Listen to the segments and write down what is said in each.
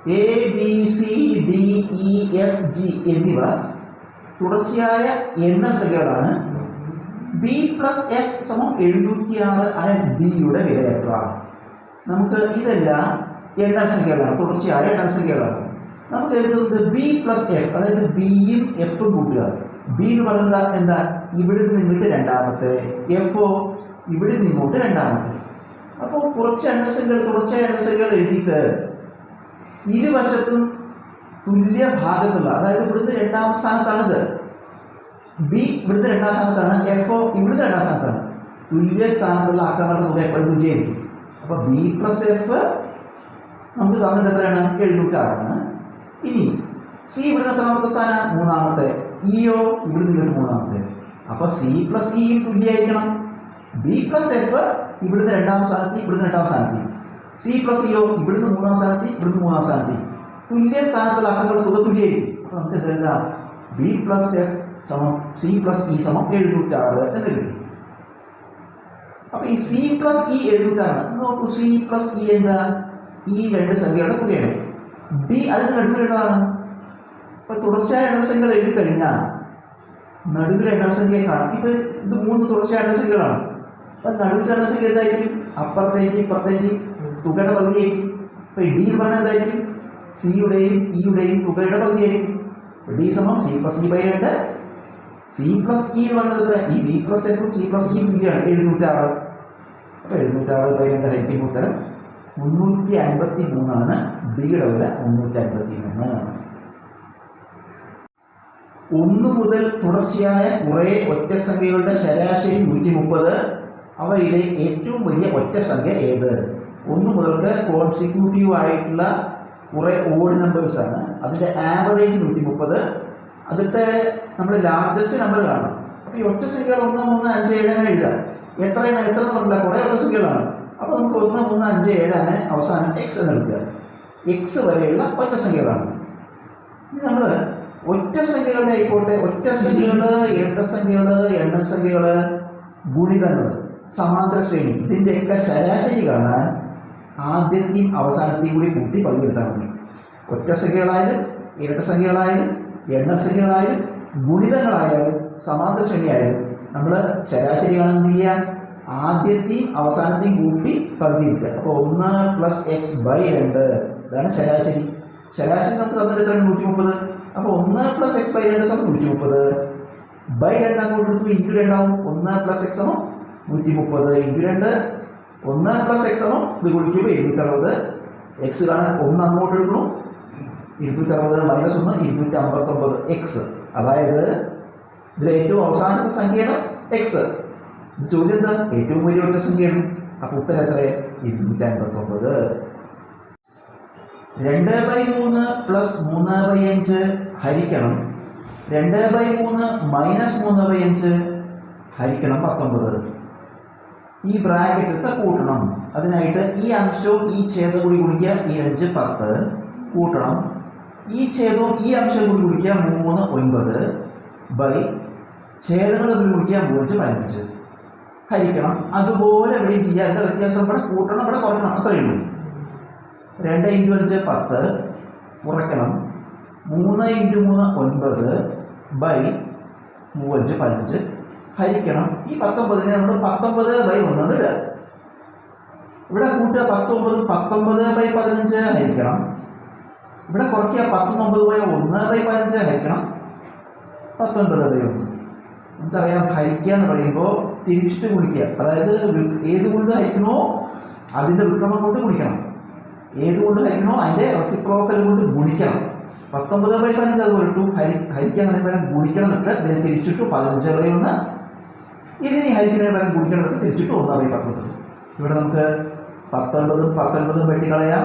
A B C D E F G എന്നിവ തുടർച്ചയായ എണ്ണസംഖ്യകളാണ്. B plus F സമം 706 ആയ ബിയുടെ വില എത്ര? നമുക്ക് ഇതെല്ലാം എണ്ണസംഖ്യകളാണ്, തുടർച്ചയായ എണ്ണസംഖ്യകളാണ്. നമുക്ക് എഴുതുന്നത് ബി പ്ലസ് എഫ്, അതായത് ബിയും എഫും കൂട്ടുക. ബി എന്ന് പറയുന്നത് എന്താ? ഇവിടെ നിന്ന് ഇങ്ങോട്ട് രണ്ടാമത്തെ, എഫോ ഇവിടെ നിന്ന് ഇങ്ങോട്ട് രണ്ടാമത്തെ. അപ്പോൾ കുറച്ച് എണ്ണസംഖ്യകൾ, തുടർച്ചയായ എണ്ണസംഖ്യകൾ എഴുതിയിട്ട് ഇരുവശത്തും തുല്യ ഭാഗത്തുള്ള, അതായത് ഇവിടുന്ന് രണ്ടാം സ്ഥാനത്താണിത്, ബി ഇവിടുത്തെ രണ്ടാം സ്ഥാനത്താണ്, എഫോ ഇവിടുത്തെ രണ്ടാം സ്ഥാനത്താണ്. തുല്യ സ്ഥാനത്തുള്ള ആക്കാനുള്ള തുക എപ്പോഴും തുല്യമായിരിക്കും. അപ്പോൾ ബി പ്ലസ് എഫ് നമുക്ക് തന്നിട്ട് എത്രയാണ്? 706. ഇനി സി ഇവിടുത്തെ എത്രാമത്തെ സ്ഥാനം? മൂന്നാമത്തെ. ഇയോ ഇവിടുന്ന് ഇങ്ങോട്ട് മൂന്നാമത്തെ. അപ്പോൾ സി പ്ലസ് ഇയും തുല്യമായിരിക്കണം. ബി പ്ലസ് എഫ് ഇവിടുന്ന് രണ്ടാം സ്ഥാനത്ത്, ഇവിടുന്ന് രണ്ടാം സ്ഥാനത്ത്. സി പ്ലസ് ഇയോ ഇവിടുന്ന് മൂന്നാം സ്ഥാനത്ത്, ഇവിടുന്ന് മൂന്നാം സ്ഥാനത്ത്. തുല്യ സ്ഥാനത്തുള്ള അക്കങ്ങളുടെ തുക തുല്യമായിരിക്കും. അപ്പോൾ നമുക്ക് എന്തെഴുതാം? ബി പ്ലസ് എഫ് സമം സി പ്ലസ് ഇ സമം 706 എന്ന് കിട്ടി. അപ്പൊ ഈ സി പ്ലസ് ഇ 706 നോക്കൂ. സി പ്ലസ് ഇ എന്താ? ഈ രണ്ട് സംഖ്യകളുടെ തുകയാണ്. ഡി അതിന് നടുവിലുള്ളതാണ്. അപ്പൊ തുടർച്ചയായ എണ്ണസംഖ്യകൾ എഴുതി കഴിഞ്ഞാൽ നടുവിൽ എണ്ണസംഖ്യ കാണും. ഇപ്പൊ ഇത് 3 തുടർച്ചയായ എണ്ണസംഖ്യകളാണ്. അപ്പൊ നടുവിൽ എണ്ണസംഖ്യ എന്തായിരിക്കും? അപ്പുറത്തേക്ക് ഇപ്പുറത്തേക്ക് തുകയുടെ പകുതിയായിരിക്കും. അപ്പൊ ഡി എന്ന് പറഞ്ഞാൽ എന്തായിരിക്കും? സിയുടെയും ഇയുടെയും തുകയുടെ പകുതിയായിരിക്കും. ഡി സമം C plus E by 2. C plus E എന്ന് പറയുന്നത് ഈ ബി പ്ലസ് എഫും സി പ്ലസ് ഇ തുല്യമാണ് 706. അപ്പോൾ 706 ബൈ 2 ഹരിക്കുന്ന ഉത്തരം 353 ഡിയുടെ വില 353. 1 മുതൽ തുടർച്ചയായ കുറേ ഒറ്റസംഖ്യകളുടെ ശരാശരി 130. അവയിലെ ഏറ്റവും വലിയ ഒറ്റസംഖ്യ ഏത്? 1 മുതൽക്ക് കോൺസിക്യൂട്ടീവ് ആയിട്ടുള്ള കുറേ ഓഡ് നമ്പേഴ്സ് ആണ്. അതിൻ്റെ ആവറേജ് 130. അതിലത്തെ നമ്മൾ ലാർജസ്റ്റ് നമ്പർ കാണണം. അപ്പോൾ ഈ ഒറ്റസംഖ്യകൾ 1, 3, 5, 7 അങ്ങനെ എഴുതാം. എത്രയാണ്? എത്ര പറഞ്ഞില്ല, കുറേ ഒറ്റസംഖ്യകളാണ്. അപ്പോൾ നമുക്ക് 1, 3, 5, 7 അങ്ങനെ അവസാനം എക്സ് എന്ന് എടുക്കുക. എക്സ് വരെയുള്ള ഒറ്റസംഖ്യകളാണ്. ഇനി നമ്മൾ ഒറ്റസംഖ്യകളുടെ ആയിക്കോട്ടെ, ഒറ്റസംഖ്യകൾ, ഇരട്ടസംഖ്യകൾ, എണ്ണസംഖ്യകൾ, ഗുണിതങ്ങൾ, സമാന്തര ശ്രേണി, ഇതിൻ്റെയൊക്കെ ശരാശരി കാണാൻ ആദ്യത്തെയും അവസാനത്തെയും കൂടി കൂട്ടി പകുതിയെടുത്താൽ മതി. ഒറ്റസംഖ്യകളായാലും ഇരട്ടസംഖ്യകളായാലും എണ്ണസംഖ്യകളായാലും ഗുണിതങ്ങളായാലും സമാന്തര ശ്രേണിയായാലും നമ്മൾ ശരാശരി കാണാൻ എന്ത് ചെയ്യുക? ആദ്യത്തെയും അവസാനത്തെയും കൂട്ടി പകുതി എടുക്കുക. അപ്പോൾ 1 പ്ലസ് എക്സ് ബൈ 2 ഇതാണ് ശരാശരി. ശരാശരി നമുക്ക് തന്നിട്ട് 130. അപ്പോൾ 1 പ്ലസ് എക്സ് ബൈ 2 സമം 130 ബൈ 2 അങ്ങോട്ട് എടുത്തു ഇൻറ്റു 2 ആവും. 1 പ്ലസ് എക്സ് സമം 130 ഇൻറ്റു 2. 1 പ്ലസ് എക്സ് സമം ഇത് കുടിക്കുമ്പോൾ 260. എക്സ് കാണാൻ 1 അങ്ങോട്ട് എടുക്കണം. 260 മൈനസ് 1 259 എക്സ്. അതായത് ഇതിൽ ഏറ്റവും അവസാനത്തെ സംഖ്യയാണ് എക്സ്. ചോദ്യം എന്താ? ഏറ്റവും വലിയ ഒറ്റ സംഖ്യയാണ്. അപ്പോൾ ഉത്തരം എത്ര? 259. 2/3 പ്ലസ് 3/5 ഹരിക്കണം 2/3 മൈനസ് 3/5 ഹരിക്കണം 19. ഈ ബ്രാക്കറ്റൊക്കെ കൂട്ടണം. അതിനായിട്ട് ഈ അംശവും ഈ ഛേദം കൂടി ഗുണിക്കുക. ഈ 5 10 കൂട്ടണം. ഈ ഛേദവും ഈ അംശവും കൂടി ഗുണിക്കുക 3 9 ബൈ ഛേദങ്ങൾ കൂടി ഗുണിക്കുക 3 15 ഹരിക്കണം. അതുപോലെ ഇവിടെയും ചെയ്യുക. എന്താ വ്യത്യാസം? ഇവിടെ കൂട്ടണം, ഇവിടെ കുറയ്ക്കണം, അത്രയേ ഉള്ളൂ. 2 × 5 10 കുറയ്ക്കണം. 3 × 3 9 ബൈ 3 15 ഹരിക്കണം. ഈ 19നെ നമ്മൾ 19/1 ഇടുക. ഇവിടെ കൂട്ടുക 19 19/15 ഹരിക്കണം. ഇവിടെ കുറയ്ക്കുക 19/1/15 ഹരിക്കണം 19/1. നമുക്കറിയാം ഹരിക്കുക എന്ന് പറയുമ്പോൾ തിരിച്ചിട്ട് ഗുണിക്കുക. അതായത് ഏതുകൊണ്ട് ഹരിക്കണോ അതിൻ്റെ വിക്രമം കൊണ്ട് ഗുണിക്കണം. ഏതുകൊണ്ട് ഹരിക്കണോ അതിൻ്റെ റെസിപ്രോക്കൽ കൊണ്ട് ഗുണിക്കണം. 19/15 അത് വരട്ടു. ഹരിക്കാൻ പറയുമ്പോൾ ഗുണിക്കണം എന്നിട്ട് ഇതിനെ തിരിച്ചിട്ടു 15/1. ഇതിനെ ഹരിക്കുന്നതിന് പകരം ഗുണിക്കണം എന്നിട്ട് തിരിച്ചിട്ട് 1/19. ഇവിടെ നമുക്ക് 19 19 വെട്ടിക്കളയാം,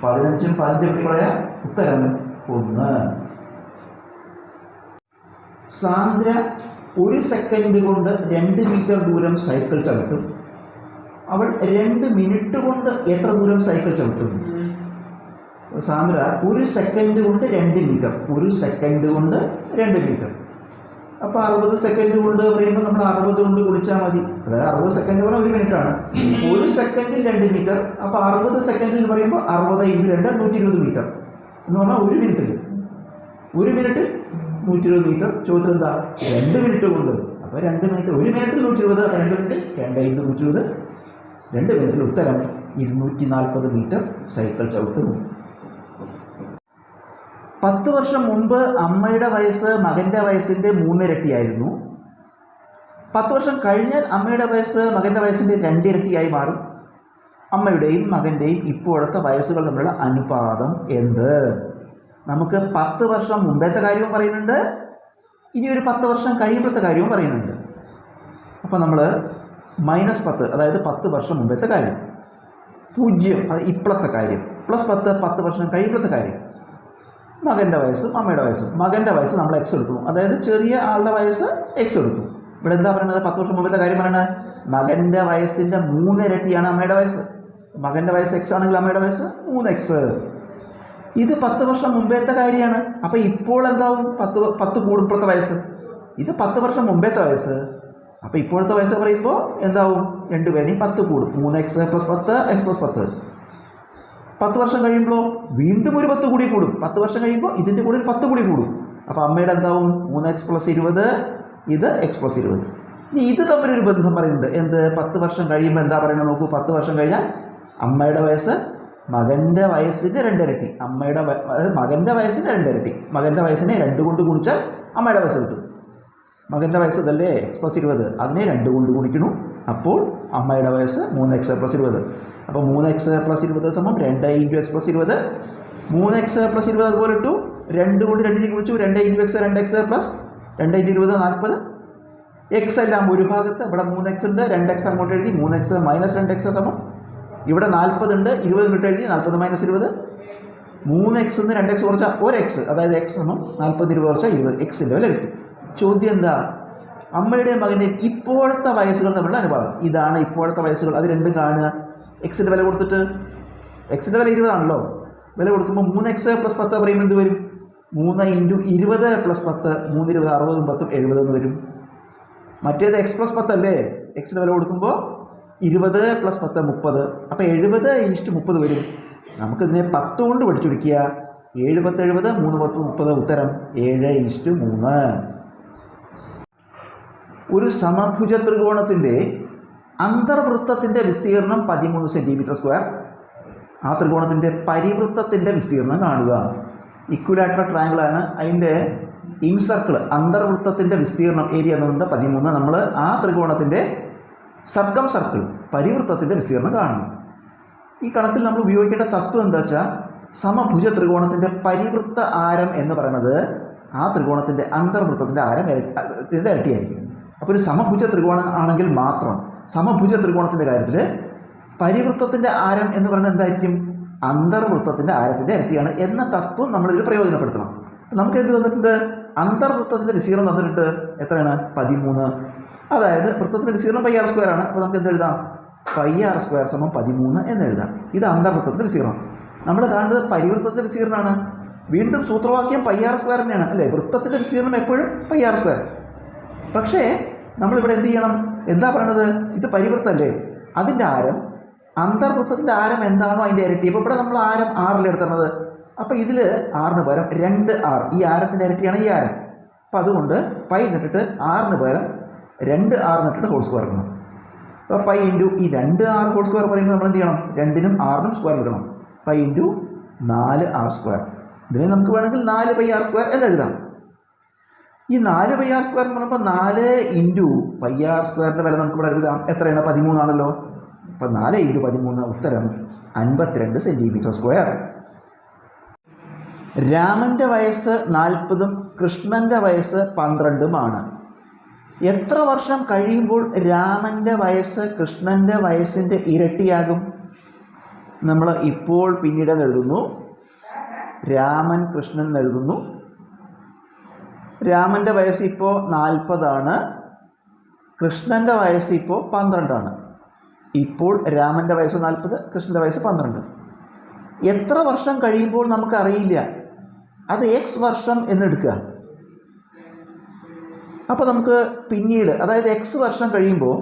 15 15 വെട്ടിക്കളയാം. ഉത്തരം 1. സാന്ദ്ര 1 സെക്കൻഡ് കൊണ്ട് 2 മീറ്റർ ദൂരം സൈക്കിൾ ചവിട്ടും. അവൾ 2 മിനിറ്റ് കൊണ്ട് എത്ര ദൂരം സൈക്കിൾ ചവിട്ടും? സാന്ദ്ര 1 സെക്കൻഡ് കൊണ്ട് 2 മീറ്റർ. 1 സെക്കൻഡ് കൊണ്ട് 2 മീറ്റർ. അപ്പോൾ 60 സെക്കൻഡ് കൊണ്ട് പറയുമ്പോൾ നമ്മൾ 60 കൊണ്ട് ഗുണിച്ചാൽ മതി. അതായത് 60 സെക്കൻഡ് പറഞ്ഞാൽ 1 മിനിറ്റാണ്. 1 സെക്കൻഡിൽ 2 മീറ്റർ. അപ്പോൾ 60 സെക്കൻഡിൽ എന്ന് പറയുമ്പോൾ 60 × 2 120 മീറ്റർ എന്ന് പറഞ്ഞാൽ 1 മിനിറ്റിൽ 120 മീറ്റർ. ചോദ്യം എന്താ? 2 മിനിറ്റ് കൊണ്ട്. അപ്പോൾ 2 മിനിറ്റ് 1 മിനിറ്റിൽ 120, 2 മിനിറ്റ് 2 × 120, 2 മിനിറ്റിൽ ഉത്തരം 240 മീറ്റർ സൈക്കിൾ ചവിട്ടുന്നു. 10 വർഷം മുമ്പ് അമ്മയുടെ വയസ്സ് മകൻ്റെ വയസ്സിൻ്റെ 3 ഇരട്ടിയായിരുന്നു. 10 വർഷം കഴിഞ്ഞാൽ അമ്മയുടെ വയസ്സ് മകൻ്റെ വയസ്സിൻ്റെ 2 ഇരട്ടിയായി മാറും. അമ്മയുടെയും മകൻ്റെയും ഇപ്പോഴത്തെ വയസ്സുകൾ തമ്മിലുള്ള അനുപാതം എന്ത്? നമുക്ക് 10 വർഷം മുമ്പത്തെ കാര്യവും പറയുന്നുണ്ട്, ഇനി ഒരു 10 വർഷം കഴിയുമ്പോഴത്തെ കാര്യവും പറയുന്നുണ്ട്. അപ്പോൾ നമ്മൾ -10, അതായത് 10 വർഷം മുമ്പത്തെ കാര്യം, 0 അത് ഇപ്പോഴത്തെ കാര്യം, +10 10 വർഷം കഴിയുമ്പോഴത്തെ കാര്യം, മകൻ്റെ വയസ്സും അമ്മയുടെ വയസ്സും. മകൻ്റെ വയസ്സ് നമ്മൾ എക്സ് എടുക്കും, അതായത് ചെറിയ ആളുടെ വയസ്സ് എക്സ് എടുക്കും. ഇവിടെ എന്താ പറയുന്നത്? 10 വർഷം മുമ്പത്തെ കാര്യം പറയണത് മകൻ്റെ വയസ്സിൻ്റെ 3 ഇരട്ടിയാണ് അമ്മയുടെ വയസ്സ്. മകൻ്റെ വയസ്സ് എക്സ് ആണെങ്കിൽ അമ്മയുടെ വയസ്സ് 3x. ഇത് 10 വർഷം മുമ്പത്തെ കാര്യമാണ്. അപ്പോൾ ഇപ്പോൾ എന്താവും? 10 കൂടും ഇപ്പോഴത്തെ വയസ്സ്. ഇത് 10 വർഷം മുമ്പത്തെ വയസ്സ്. അപ്പോൾ ഇപ്പോഴത്തെ വയസ്സ് പറയുമ്പോൾ എന്താവും? 2 പേരുടെയും 10 കൂടും. 3x + 10 x + 10. 10 വർഷം കഴിയുമ്പോൾ വീണ്ടും ഒരു 10 കൂടി കൂടും. 10 വർഷം കഴിയുമ്പോൾ ഇതിൻ്റെ കൂടെ ഒരു 10 കൂടി കൂടും. അപ്പോൾ അമ്മയുടെ എന്താവും? 3x + 20, ഇത് x + 20. ഇനി ഇത് തമ്മിലൊരു ബന്ധം പറയുന്നുണ്ട്. എന്ത്? 10 വർഷം കഴിയുമ്പോൾ എന്താ പറയുന്നത് നോക്കൂ. 10 വർഷം കഴിഞ്ഞാൽ അമ്മയുടെ വയസ്സ് മകൻ്റെ വയസ്സിൻ്റെ 2 ഇരട്ടി. അതായത് മകൻ്റെ വയസ്സിന് 2 ഇരട്ടി. മകൻ്റെ വയസ്സിനെ 2 കൊണ്ട് ഗുണിച്ചാൽ അമ്മയുടെ വയസ്സ് കിട്ടും. മകൻ്റെ വയസ്സ് ഇതല്ലേ x + 20, അതിനെ 2 കൊണ്ട് ഗുണിക്കണം. അപ്പോൾ അമ്മയുടെ വയസ്സ് 3x + 20. അപ്പോൾ 3x + 20 = 2 × x + 20. 3x + 20 അതുപോലെ ഇട്ടു. 2 കൊണ്ട് 2 ഗുണിച്ചു. 2 × x 2x + 2 × 20 40. x എല്ലാം ഒരു ഭാഗത്ത്. ഇവിടെ 3x ഉണ്ട്, 2x അങ്ങോട്ട് എഴുതി. 3x - 2x = ഇവിടെ 40 ഉണ്ട്, 20 ഇങ്ങോട്ട് എഴുതി. 40 - 20. 3x നിന്ന് 2x കുറച്ചാൽ 1x, അതായത് x = 40 20 കുറച്ചാൽ 20. x-ൻ്റെ വില കിട്ടും. ചോദ്യം എന്താ? അമ്മയുടെയും മകൻ്റെയും ഇപ്പോഴത്തെ വയസ്സുകൾ തമ്മിലുള്ള അനുപാതം. ഇതാണ് ഇപ്പോഴത്തെ വയസ്സുകൾ. അത് രണ്ടും കാണുക. എക്സിൻ്റെ വില കൊടുത്തിട്ട്, എക്സിൻ്റെ വില 20 ആണല്ലോ. വില കൊടുക്കുമ്പോൾ 3x + 10 പറയുമ്പോൾ എന്ത് വരും? 3 × 20 + 10, 3 × 20 60 10 70 എന്ന് വരും. മറ്റേത് x + 10 അല്ലേ? എക്സിൻ്റെ വില കൊടുക്കുമ്പോൾ 20 + 10 30. അപ്പോൾ 70:30 വരും. നമുക്കിതിനെ 10 കൊണ്ട് പഠിച്ചൊടുക്കുക. 7 10 70, 3 10 30. ഉത്തരം 7:3. ഒരു സമഭുജ ത്രികോണത്തിൻ്റെ അന്തർവൃത്തത്തിൻ്റെ വിസ്തീർണം 13 cm². ആ ത്രികോണത്തിൻ്റെ പരിവൃത്തത്തിൻ്റെ വിസ്തീർണം കാണുക. ഇക്വിലാറ്ററൽ ട്രയാങ്കിളാണ്. അതിൻ്റെ ഇൻസർക്കിൾ അന്തർവൃത്തത്തിൻ്റെ വിസ്തീർണം ഏരിയ എന്നുണ്ട് 13. നമ്മൾ ആ ത്രികോണത്തിൻ്റെ സർക്കം സർക്കിൾ പരിവൃത്തത്തിൻ്റെ വിസ്തീർണം കാണുന്നു. ഈ കണക്കിൽ നമ്മൾ ഉപയോഗിക്കേണ്ട തത്വം എന്താ വെച്ചാൽ, സമഭുജ ത്രികോണത്തിൻ്റെ പരിവൃത്ത ആരം എന്ന് പറയുന്നത് ആ ത്രികോണത്തിൻ്റെ അന്തർവൃത്തത്തിൻ്റെ ആരം ഇരട്ടിയായിരിക്കും. അപ്പോൾ ഒരു സമഭുജ ത്രികോണം ആണെങ്കിൽ മാത്രം സമഭുജ ത്രികോണത്തിൻ്റെ കാര്യത്തിൽ പരിവൃത്തത്തിൻ്റെ ആരം എന്ന് പറയുന്നത് എന്തായിരിക്കും? അന്തർവൃത്തത്തിൻ്റെ ആരത്തിൻ്റെ ഇരട്ടിയാണ് എന്ന തത്വം നമ്മളിതിൽ പ്രയോജനപ്പെടുത്തണം. നമുക്ക് എന്ത് തന്നിട്ടുണ്ട്? അന്തർവൃത്തത്തിൻ്റെ വിസ്തീർണം തന്നിട്ടുണ്ട്. എത്രയാണ്? 13. അതായത് വൃത്തത്തിൻ്റെ വിസ്തീർണം πr² ആണ്. അപ്പോൾ നമുക്ക് എന്ത് എഴുതാം? πr² = 13 എന്ന് എഴുതാം. ഇത് അന്തർവൃത്തത്തിൻ്റെ വിസ്തീർണം. നമ്മൾ കാണുന്നത് പരിവൃത്തത്തിൻ്റെ വിസ്തീർണ്ണമാണ്. വീണ്ടും സൂത്രവാക്യം πr² തന്നെയാണ് അല്ലേ? വൃത്തത്തിൻ്റെ വിസ്തീർണം എപ്പോഴും πr². പക്ഷേ നമ്മളിവിടെ എന്ത് ചെയ്യണം? എന്താ പറയണത്? ഇത് പരിവൃത്തല്ലേ? അതിൻ്റെ ആരം, അന്തർവൃത്തത്തിൻ്റെ ആരം എന്താണോ അതിൻ്റെ ഇരട്ടി. ഇപ്പോൾ ഇവിടെ നമ്മൾ ആരം 6 എടുത്തുന്നത്. അപ്പോൾ ഇതിൽ 6 പകരം 2r, ഈ ആരത്തിൻ്റെ ഇരട്ടിയാണ് ഈ ആരം. അപ്പോൾ അതുകൊണ്ട് π എന്നിട്ടിട്ട് 6 പകരം 2r എന്നിട്ടിട്ട് ഹോൾ സ്ക്വയർ ഇടണം. അപ്പോൾ π × ഈ 2r ഹോൾ സ്ക്വയർ പറയുമ്പോൾ നമ്മൾ എന്ത് ചെയ്യണം? 2-നും 6-നും സ്ക്വയർ ഇടണം. π × 4r². ഇതിനെ നമുക്ക് വേണമെങ്കിൽ 4πr² എന്ന് എഴുതാം. ഈ 4πr² എന്ന് പറയുമ്പോൾ 4 × πr² വില നമുക്ക് ഇവിടെ എഴുതാം. എത്രയാണ്? 13 ആണല്ലോ. അപ്പോൾ 4 × 13 ഉത്തരം 52 cm². രാമൻ്റെ വയസ്സ് 40-ഉം കൃഷ്ണൻ്റെ വയസ്സ് 12-ഉമാണ്. എത്ര വർഷം കഴിയുമ്പോൾ രാമൻ്റെ വയസ്സ് കൃഷ്ണൻ്റെ വയസ്സിൻ്റെ ഇരട്ടിയാകും? നമ്മൾ ഇപ്പോൾ പിന്നീട് എഴുതുന്നു. രാമൻ കൃഷ്ണൻ എഴുതുന്നു. രാമൻ്റെ വയസ്സ് ഇപ്പോൾ 40 കൃഷ്ണൻ്റെ വയസ്സ് ഇപ്പോൾ 12. ഇപ്പോൾ രാമൻ്റെ വയസ്സ് 40, കൃഷ്ണൻ്റെ വയസ്സ് 12. എത്ര വർഷം കഴിയുമ്പോൾ നമുക്കറിയില്ല. അത് x വർഷം എന്നെടുക്കുക. അപ്പോൾ നമുക്ക് പിന്നീട്, അതായത് എക്സ് വർഷം കഴിയുമ്പോൾ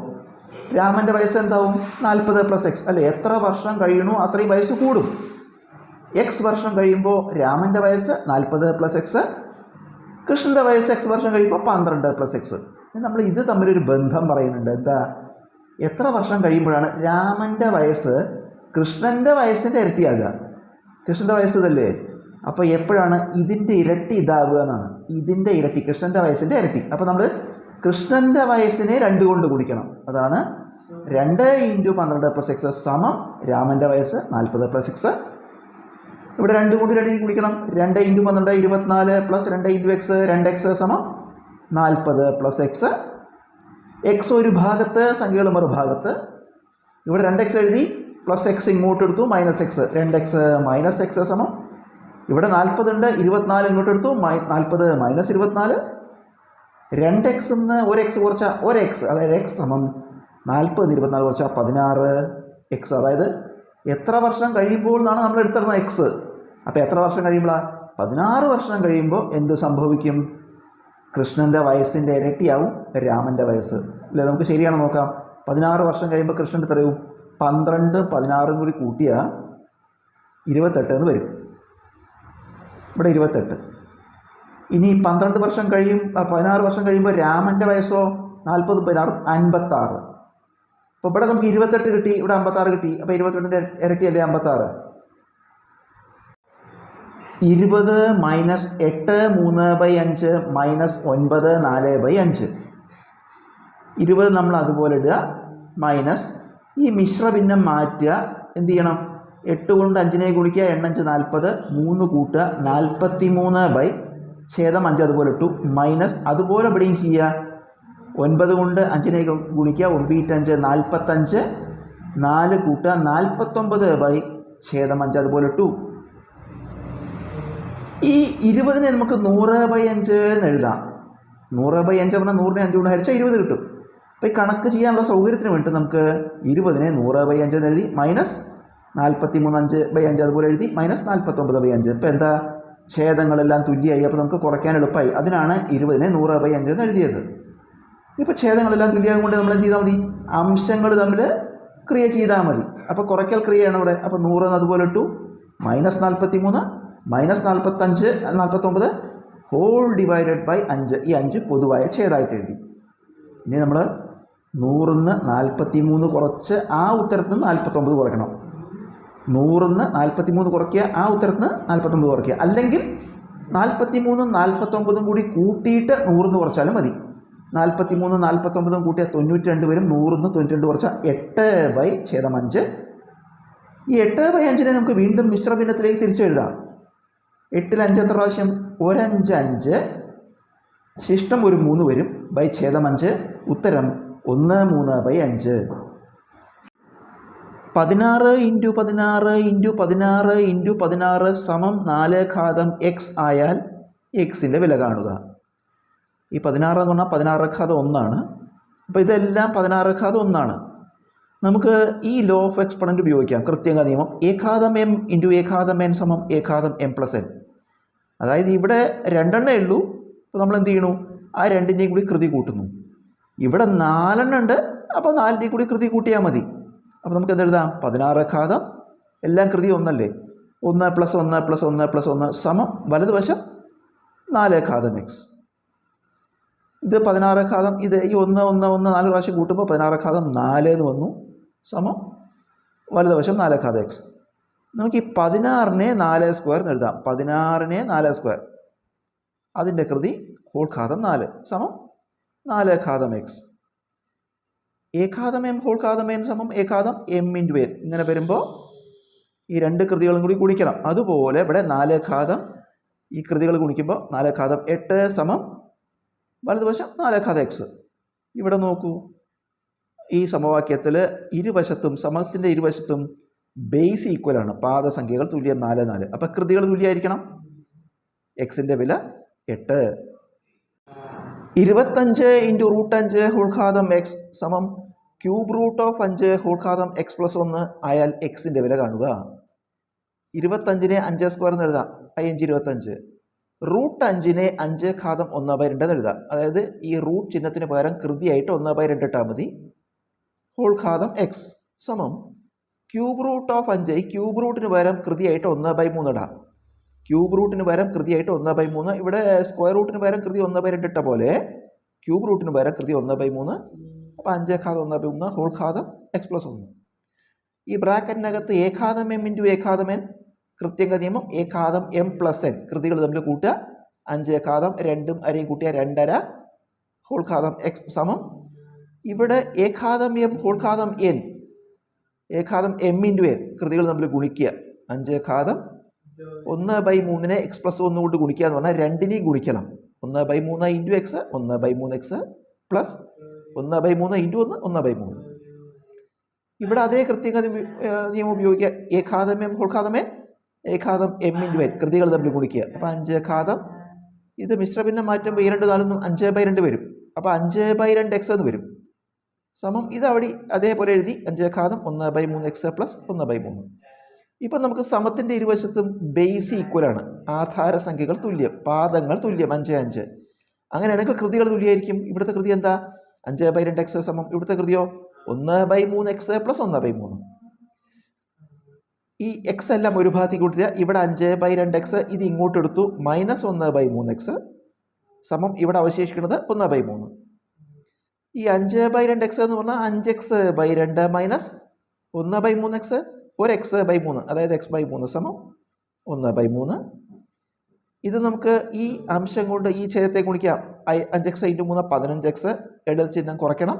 രാമൻ്റെ വയസ്സ് എന്താവും? 40 + x അല്ലേ? എത്ര വർഷം കഴിയണോ അത്രയും വയസ്സ് കൂടും. എക്സ് വർഷം കഴിയുമ്പോൾ രാമൻ്റെ വയസ്സ് 40 + x, കൃഷ്ണൻ്റെ വയസ്സ് എക്സ് വർഷം കഴിയുമ്പോൾ 12 + x. നമ്മൾ ഇത് തമ്മിലൊരു ബന്ധം പറയുന്നുണ്ട്. എന്താ? എത്ര വർഷം കഴിയുമ്പോഴാണ് രാമൻ്റെ വയസ്സ് കൃഷ്ണൻ്റെ വയസ്സിൻ്റെ ഇരട്ടിയാകുക? കൃഷ്ണൻ്റെ വയസ്സ് ഇതല്ലേ? അപ്പോൾ എപ്പോഴാണ് ഇതിൻ്റെ ഇരട്ടി ഇതാവുക എന്നാണ്. ഇതിൻ്റെ ഇരട്ടി, കൃഷ്ണൻ്റെ വയസ്സിൻ്റെ ഇരട്ടി. അപ്പോൾ നമ്മൾ കൃഷ്ണൻ്റെ വയസ്സിനെ 2 കൊണ്ട് ഗുണിക്കണം. അതാണ് 2 × 12 + x സമം രാമൻ്റെ വയസ്സ് 40 + x. ഇവിടെ 2 കൊണ്ട് 2 ഗുണിക്കണം. 2 × 12 24 + 2 × x 2x സമം 40 + x. x ഒരു ഭാഗത്ത്, സംഖ്യകൾ മറുഭാഗത്ത്. ഇവിടെ 2x എഴുതി, +x ഇങ്ങോട്ട് എടുത്തു, -x 2x - x സമം. ഇവിടെ 40 ഉണ്ട്, 24 ഇങ്ങോട്ട് എടുത്തു, 40 - 24. 2x നിന്ന് 1x കുറച്ചാൽ 1x, അതായത് x സമം 40 - 24 കുറച്ചാൽ 16x. അതായത് എത്ര വർഷം കഴിയുമ്പോൾ എന്നാണ് നമ്മൾ എടുത്തിരുന്നത് x. അപ്പോൾ എത്ര വർഷം കഴിയുമ്പോഴാണ്? 16 വർഷം കഴിയുമ്പോൾ എന്ത് സംഭവിക്കും? കൃഷ്ണൻ്റെ വയസ്സിൻ്റെ ഇരട്ടിയാവും രാമൻ്റെ വയസ്സ് അല്ലേ? നമുക്ക് ശരിയാണ് നോക്കാം. 16 വർഷം കഴിയുമ്പോൾ കൃഷ്ണൻ്റെ എത്രയാവും? 12 16 കൂടി കൂട്ടിയാൽ 28 എന്ന് വരും. ഇവിടെ 28. ഇനി 12 വർഷം 16 വർഷം കഴിയുമ്പോൾ രാമൻ്റെ വയസ്സോ 40 16 56. അപ്പോൾ ഇവിടെ നമുക്ക് 28 കിട്ടി, ഇവിടെ 56 കിട്ടി. അപ്പോൾ 28ൻ്റെ ഇരട്ടിയല്ലേ 56. 20 - 8 3/5 -9 4/5. 20 നമ്മൾ അതുപോലെ ഇടുക, മൈനസ് ഈ മിശ്രഭിന്നം മാറ്റുക. എന്ത് ചെയ്യണം? 8 കൊണ്ട് 5നെ ഗുണിക്കുക, 8 5 40, 3 കൂട്ടുക, 43/5 അതുപോലെ ഇട്ടു, മൈനസ് അതുപോലെ ഇവിടെയും ചെയ്യുക. 9 കൊണ്ട് 5നെ ഗുണിക്കുക, 9 5 45, 4 കൂട്ടുക, 49/5 അതുപോലെ ഇട്ടു. ഈ 20നെ നമുക്ക് 100/5 എന്ന് എഴുതാം. 100/5 പറഞ്ഞാൽ 100നെ 5 കൊണ്ട് ഹരിച്ചാൽ 20 കിട്ടും. അപ്പോൾ ഈ കണക്ക് ചെയ്യാനുള്ള സൗകര്യത്തിന് വേണ്ടി നമുക്ക് 20നെ 100/5 എന്ന് എഴുതി, മൈനസ് 43 5/5 അതുപോലെ എഴുതി, മൈനസ് 49/5. ഇപ്പോൾ എന്താ? ഛേദങ്ങളെല്ലാം തുല്യമായി. അപ്പോൾ നമുക്ക് കുറയ്ക്കാൻ എളുപ്പമായി. അതിനാണ് 20നെ 100/5 എന്ന് എഴുതിയത്. ഇപ്പോൾ ഛേദങ്ങളെല്ലാം തുല്യമായത് കൊണ്ട് നമ്മൾ എന്ത് ചെയ്താൽ മതി? അംശങ്ങൾ തമ്മിൽ ക്രിയ ചെയ്താൽ മതി. അപ്പോൾ കുറയ്ക്കൽ ക്രിയയാണ് ഇവിടെ. അപ്പോൾ 100 അതുപോലെ ഇട്ടു, minus 43 minus 45 49 whole divided by 5. ഈ 5 പൊതുവായ ഛേദമായിട്ട് എഴുതി. ഇനി നമ്മൾ 100ന്ന് 43 കുറച്ച് ആ ഉത്തരത്തിൽ നിന്ന് 49 കുറയ്ക്കണം. 100ന്ന് 43 കുറയ്ക്കുക, ആ ഉത്തരത്തിൽ നിന്ന് 49 കുറയ്ക്കുക. അല്ലെങ്കിൽ 43 49 കൂടി കൂട്ടിയിട്ട് 100ന്ന് കുറച്ചാലും മതി. 43 49 കൂട്ടിയാൽ 92 വരും. 100ന്ന് 92 കുറച്ചാൽ 8/5. ഈ 8/5നെ നമുക്ക് വീണ്ടും മിശ്രഭിന്നത്തിലേക്ക് തിരിച്ചെഴുതാം. 8ൽ 5 എത്ര പ്രാവശ്യം? 1 5 5, ശിഷ്ടം ഒരു 3 വരും, /5. ഉത്തരം 1 3/5. 16 × 16 × 16 × 16 സമം 4x ആയാൽ എക്സിൻ്റെ വില കാണുക. ഈ 16 എന്ന് പറഞ്ഞാൽ 16 അപ്പോൾ ഇതെല്ലാം 16 1. നമുക്ക് ഈ ലോ ഓഫ് എക്സ്പൊണൻ്റ് ഉപയോഗിക്കാം. കൃത്യങ്ക നിയമം. ഏഘാതം m × ഏഘാതം n സമം ഏഘാതം m + n. അതായത് ഇവിടെ 2 എണ്ണേ ഉള്ളൂ. അപ്പോൾ നമ്മൾ എന്ത് ചെയ്യണു? ആ 2ൻ്റെയും കൂടി കൃതി കൂട്ടുന്നു. ഇവിടെ 4 എണ്ണം ഉണ്ട്. അപ്പോൾ 4ൻ്റെയും കൂടി കൃതി കൂട്ടിയാൽ മതി. അപ്പോൾ നമുക്ക് എന്തെഴുതാം? 16 എല്ലാം കൃതി ഒന്നല്ലേ? 1 + 1 + 1 + 1 സമം വലതുവശം 4 x. ഇത് 16 ഇത് ഈ 1 1 1 4 പ്രാവശ്യം കൂട്ടുമ്പോൾ 16 4 എന്ന് വന്നു, സമം വലതുവശം 4 x. നമുക്ക് ഈ 16നെ 4² എന്ന് എഴുതാം. 16നെ 4², അതിൻ്റെ കൃതി ഹോൾ ഘാതം 4 സമം 4 x. ഏഘാതം m ഹോൾ ഘാതം n സമം ഏഘാതം m × n. ഇങ്ങനെ വരുമ്പോൾ ഈ 2 കൃതികളും കൂടി ഗുണിക്കണം. അതുപോലെ ഇവിടെ 4 ഈ കൃതികൾ ഗുണിക്കുമ്പോൾ 4 8 സമം വലതുവശം 4 x. ഇവിടെ നോക്കൂ, ഈ സമവാക്യത്തിൽ ഇരുവശത്തും സമത്തിൻ്റെ ഇരുവശത്തും ബേസ് ഈക്വലാണ്. പാദസംഖ്യകൾ തുല്യം 4 4. അപ്പോൾ കൃതികൾ തുല്യമായിരിക്കണം. എക്സിൻ്റെ വില 8. 25 × √5 ഹോൾ ഘാതം x സമം √5 ഹോൾ ഘാതം x + 1 ആയാൽ എക്സിൻ്റെ വില കാണുക. 25നെ 5² എന്ന് എഴുതാം. 5 × 25. √5നെ 5 ഘാതം 1/2 എന്ന് എഴുതാം. അതായത് ഈ റൂട്ട് ചിഹ്നത്തിന് പകരം കൃതിയായിട്ട് 1/2 ഇട്ടാൽ മതി. ഹോൾ ഘാതം എക്സ് സമം ക്യൂബ് റൂട്ട് ഓഫ് 5. ക്യൂബ് റൂട്ടിന് പകരം കൃതിയായിട്ട് 1/3 ഇടാം. ക്യൂബ് റൂട്ടിന് പകരം കൃതിയായിട്ട് 1/3. ഇവിടെ സ്ക്വയർ റൂട്ടിന് പകരം കൃതി 1/2 ഇട്ട പോലെ ക്യൂബ് റൂട്ടിന് പകരം കൃതി 1/3. അപ്പോൾ 5 ഘാതം 1/3 ഹോൾ ഘാതം എക്സ് പ്ലസ് 1. ഈ ബ്രാക്കറ്റിനകത്ത് എ ഘാതം എം ഇൻറ്റു എ ഘാതം എൻ, കൃത്യങ്ക നിയമം എ ഘാതം എം പ്ലസ് എൻ, കൃതികൾ തമ്മിൽ കൂട്ടുക. 5 ഘാതം 2ഉം അരയും കൂട്ടിയ 2.5 ഹോൾ ഘാതം എക്സ് സമം ഇവിടെ എ ഘാതം എം ഹോൾ ഘാതം എൻ, എ ഘാതം എം ഇൻറ്റു എൻ, കൃതികൾ തമ്മിൽ ഗുണിക്കുക. 5 ഘാതം 1/3നെ എക്സ് പ്ലസ് 1 കൊണ്ട് ഗുണിക്കുക എന്ന് പറഞ്ഞാൽ 2നെയും ഗുണിക്കണം. 1/3 into x 1/3 x plus 1/3 into 1 1/3. ഇവിടെ അതേ കൃത്യങ്ക നിയമം ഉപയോഗിക്കുക. എ ഘാതം എം ഹോൾ ഘാതം എൻ, എ ഘാതം എം ഇൻറ്റു എൻ, കൃതികൾ തമ്മിൽ ഗുണിക്കുക. അപ്പോൾ 5 ഘാതം ഇത് മിശ്രഭിന്നം മാറ്റുമ്പോൾ ഈ 2 4 5/2 വരും. അപ്പോൾ 5/2 എക്സ് എന്ന് വരും സമം ഇത് അവിടെ അതേപോലെ എഴുതി 5 ഘാതം 1/3 എക്സ് പ്ലസ് 1/3. ഇപ്പം നമുക്ക് സമത്തിൻ്റെ ഇരുവശത്തും ബേസ് ഈക്വലാണ്. ആധാരസംഖ്യകൾ തുല്യം, പാദങ്ങൾ തുല്യം 5 5. അങ്ങനെയാണെങ്കിൽ കൃതികൾ തുല്യമായിരിക്കും. ഇവിടുത്തെ കൃതി എന്താ? 5/2 എക്സ് സമം ഇവിടുത്തെ കൃതിയോ 1/3 എക്സ് പ്ലസ് 1/3. ഈ എക്സ് എല്ലാം ഒരു ഭാഗത്തേക്ക് കൂട്ടുക. ഇവിടെ 5/2 എക്സ് ഇത് ഇങ്ങോട്ട് എടുത്തു മൈനസ് 1/3 എക്സ് സമം ഇവിടെ അവശേഷിക്കുന്നത് 1/3. ഈ 5/2 എക്സ് എന്ന് പറഞ്ഞാൽ 5x/2 മൈനസ് 1/3 എക്സ്, ഒരു x/3, അതായത് x/3 സമം 1/3. ഇത് നമുക്ക് ഈ അംശം കൊണ്ട് ഈ ഛേദത്തെ ഗുണിക്കാം. 5x × 3 15x, ഇടത് ചിഹ്നം കുറയ്ക്കണം.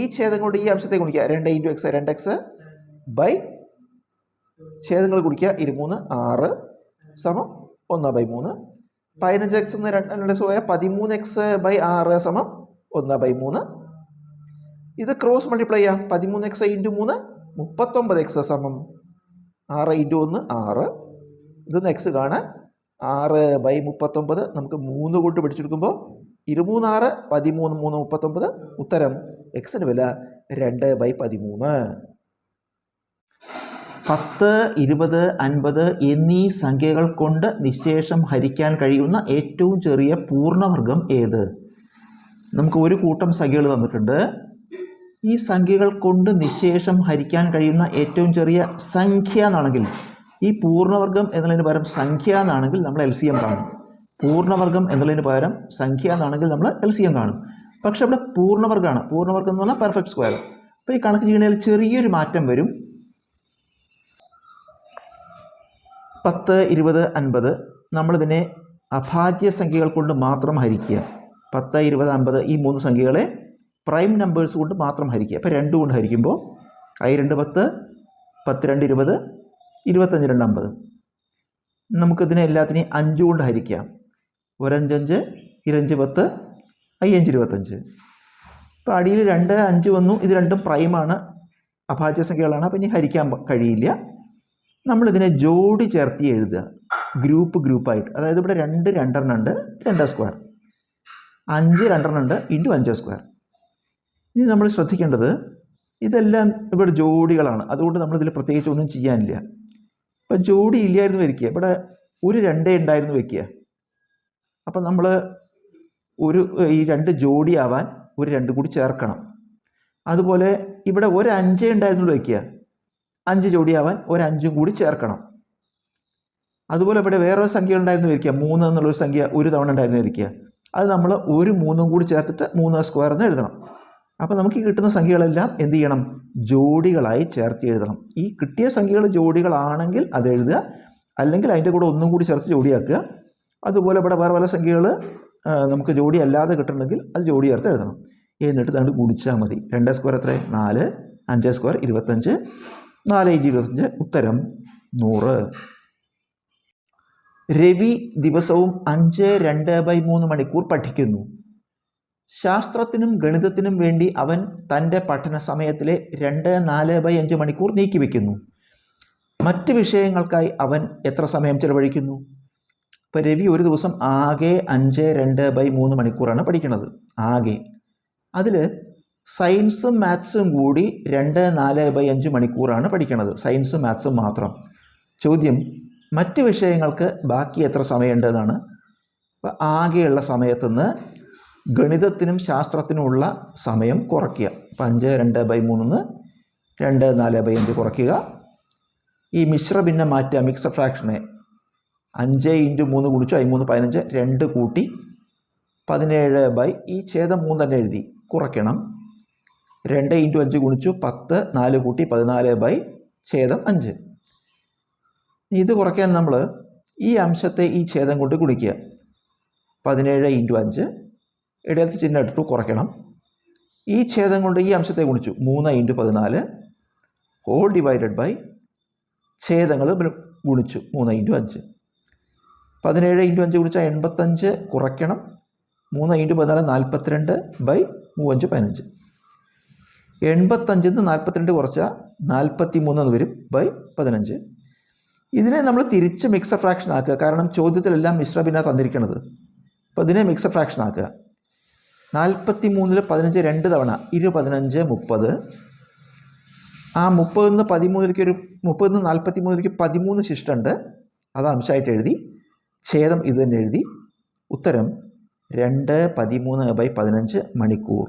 ഈ ഛേദം കൊണ്ട് ഈ അംശത്തെ ഗുണിക്കുക. 2 × x 2x ബൈ ഛേദങ്ങൾ ഗുണിക്കുക 23 6 സമം 1/3. 15x എന്ന് 2 പോയാൽ 13x/6 സമം 1/3. ഇത് ക്രോസ് മൾട്ടിപ്ലൈ ചെയ്യാം. 13x × 3 39x സമം 6 × 1 6. ഇതൊന്ന് എക്സ് കാണാൻ 6/39 നമുക്ക് 3 കൊണ്ട് പിടിച്ചെടുക്കുമ്പോൾ 23 6 13 3 39. ഉത്തരം എക്സിന് വില 2/13. 10 20 50 എന്നീ സംഖ്യകൾ കൊണ്ട് നിശേഷം ഹരിക്കാൻ കഴിയുന്ന ഏറ്റവും ചെറിയ പൂർണ്ണവർഗം ഏത്? നമുക്ക് ഒരു കൂട്ടം സംഖ്യകൾ തന്നിട്ടുണ്ട്. ഈ സംഖ്യകൾ കൊണ്ട് നിശേഷം ഹരിക്കാൻ കഴിയുന്ന ഏറ്റവും ചെറിയ സംഖ്യ എന്നാണെങ്കിൽ, ഈ പൂർണ്ണവർഗം എന്നുള്ളതിന് പകരം സംഖ്യ എന്നാണെങ്കിൽ നമ്മൾ LCM കാണും. പൂർണ്ണവർഗം എന്നുള്ളതിന് പകരം സംഖ്യ എന്നാണെങ്കിൽ നമ്മൾ LCM കാണും. പക്ഷെ ഇവിടെ പൂർണ്ണവർഗമാണ്. പൂർണ്ണവർഗം എന്ന് പറഞ്ഞാൽ പെർഫെക്റ്റ് സ്ക്വയർ. അപ്പോൾ ഈ കണക്ക് ചെയ്യണതിൽ ചെറിയൊരു മാറ്റം വരും. 10 20 50 നമ്മളിതിനെ അഭാജ്യ സംഖ്യകൾ കൊണ്ട് മാത്രം ഹരിക്കുക. 10 20 50 ഈ 3 സംഖ്യകളെ പ്രൈം നമ്പേഴ്സ് കൊണ്ട് മാത്രം ഹരിക്കുക. അപ്പോൾ 2 കൊണ്ട് ഹരിക്കുമ്പോൾ I 2 10 10 2 20 25 2 50. നമുക്കിതിനെ എല്ലാത്തിനെയും 5 കൊണ്ട് ഹരിക്കാം. 1 5 5 25 10 I 5 25. ഇപ്പോൾ അടിയിൽ 2 5 വന്നു. ഇത് രണ്ടും പ്രൈമാണ്, അഭാജ്യ സംഖ്യകളാണ്. അപ്പോൾ ഇനി ഹരിക്കാൻ കഴിയില്ല. നമ്മളിതിനെ ജോഡി ചേർത്തി എഴുതുക, ഗ്രൂപ്പായിട്ട്. അതായത് ഇവിടെ 2 2 ഉണ്ട്, 2 സ്ക്വയർ, 5 2 ഉണ്ട് ഇൻറ്റു 5 സ്ക്വയർ. ഇനി നമ്മൾ ശ്രദ്ധിക്കേണ്ടത് ഇതെല്ലാം ഇവിടെ ജോഡികളാണ്. അതുകൊണ്ട് നമ്മളിതിൽ പ്രത്യേകിച്ച് ഒന്നും ചെയ്യാനില്ല. ഇപ്പം ജോഡി ഇല്ലായിരുന്നു വയ്ക്കുക, ഇവിടെ ഒരു 2 ഉണ്ടായിരുന്നു വയ്ക്കുക. അപ്പം നമ്മൾ ഈ 2 ജോഡിയാവാൻ ഒരു 2 കൂടി ചേർക്കണം. അതുപോലെ ഇവിടെ ഒരു 5 ഉണ്ടായിരുന്നു വയ്ക്കുക, 5 ജോഡിയാവാൻ ഒരു 5 കൂടി ചേർക്കണം. അതുപോലെ ഇവിടെ വേറൊരു സംഖ്യ ഉണ്ടായിരുന്നു വയ്ക്കുക, 3 എന്നുള്ളൊരു സംഖ്യ ഒരു തവണ ഉണ്ടായിരുന്നു വയ്ക്കുക. അത് നമ്മൾ ഒരു 3 കൂടി ചേർത്തിട്ട് 3 സ്ക്വയർ എന്ന് എഴുതണം. അപ്പോൾ നമുക്ക് ഈ കിട്ടുന്ന സംഖ്യകളെല്ലാം എന്ത് ചെയ്യണം? ജോഡികളായി ചേർത്ത് എഴുതണം. ഈ കിട്ടിയ സംഖ്യകൾ ജോഡികളാണെങ്കിൽ അത് എഴുതുക, അല്ലെങ്കിൽ അതിൻ്റെ കൂടെ ഒന്നും കൂടി ചേർത്ത് ജോഡിയാക്കുക. അതുപോലെ ഇവിടെ വേറെ പല സംഖ്യകൾ നമുക്ക് ജോഡി അല്ലാതെ കിട്ടണമെങ്കിൽ അത് ജോഡി ചേർത്ത് എഴുതണം. എന്നിട്ട് നമ്മൾ ഗുണിച്ചാൽ മതി. 2 സ്ക്വയർ എത്ര? 4, 5 സ്ക്വയർ 25, 4 × 25 ഉത്തരം 100. രവി ദിവസവും 5 2/3 മണിക്കൂർ പഠിക്കുന്നു. ശാസ്ത്രത്തിനും ഗണിതത്തിനും വേണ്ടി അവൻ തൻ്റെ പഠന സമയത്തിലെ 2 4/5 മണിക്കൂർ നീക്കിവെക്കുന്നു. മറ്റ് വിഷയങ്ങൾക്കായി അവൻ എത്ര സമയം ചെലവഴിക്കുന്നു? ഇപ്പോൾ രവി ഒരു ദിവസം ആകെ 5 2/3 മണിക്കൂറാണ് പഠിക്കുന്നത്. ആകെ അതിൽ സയൻസും മാത്സും കൂടി 2 4/5 മണിക്കൂറാണ് പഠിക്കുന്നത്. സയൻസും മാത്സും മാത്രം. ചോദ്യം, മറ്റ് വിഷയങ്ങൾക്ക് ബാക്കി എത്ര സമയമുണ്ടെന്നാണ്. അപ്പോൾ ആകെയുള്ള സമയത്തുനിന്ന് ഗണിതത്തിനും ശാസ്ത്രത്തിനുമുള്ള സമയം കുറയ്ക്കുക. അപ്പോൾ 5/2/3 2/4/5 കുറയ്ക്കുക. ഈ മിശ്രഭിന്നം മാറ്റുക, മിക്സഡ് ഫ്രാക്ഷനെ 5 × 3 ഗുണിച്ചു 3 15 2 കൂട്ടി 17 ഈ ഛേദം 3 തന്നെ എഴുതി കുറയ്ക്കണം. 2 × 5 ഗുണിച്ചു 10 4 കൂട്ടി 14 ഛേദം 5. ഇത് കുറയ്ക്കാൻ നമ്മൾ ഈ അംശത്തെ ഈ ഛേദം കൊണ്ട് ഗുണിക്കുക. 17 × 5 ഇടയിലത്തെ ചിഹ്നം ഇട്ടിട്ട് കുറയ്ക്കണം. ഈ ഛേദം കൊണ്ട് ഈ അംശത്തെ ഗുണിച്ചു 3 × 14 ഹോൾ ഡിവൈഡഡ് ബൈ ഛേദങ്ങൾ ഗുണിച്ചു 3 × 5. 17 × 5 ഗുണിച്ചാൽ 85 കുറയ്ക്കണം. 3 × 14 42 3 5 15. 85 42 കുറച്ചാൽ 43 എന്ന് വരും 15. ഇതിനെ നമ്മൾ തിരിച്ച് മിക്സഡ് ഫ്രാക്ഷൻ ആക്കുക. കാരണം ചോദ്യത്തിലെല്ലാം മിശ്രഭിന്ന തന്നിരിക്കുന്നത്. അപ്പോൾ ഇതിനെ മിക്സഡ് ഫ്രാക്ഷൻ ആക്കുക. 43 15 2 തവണ 15 30. ആ 30 13 43 13 ശിഷ്ടമുണ്ട്, അത് അംശമായിട്ട് എഴുതി. ഛേദം ഇത് തന്നെ എഴുതി. ഉത്തരം 2 13/15 മണിക്കൂർ.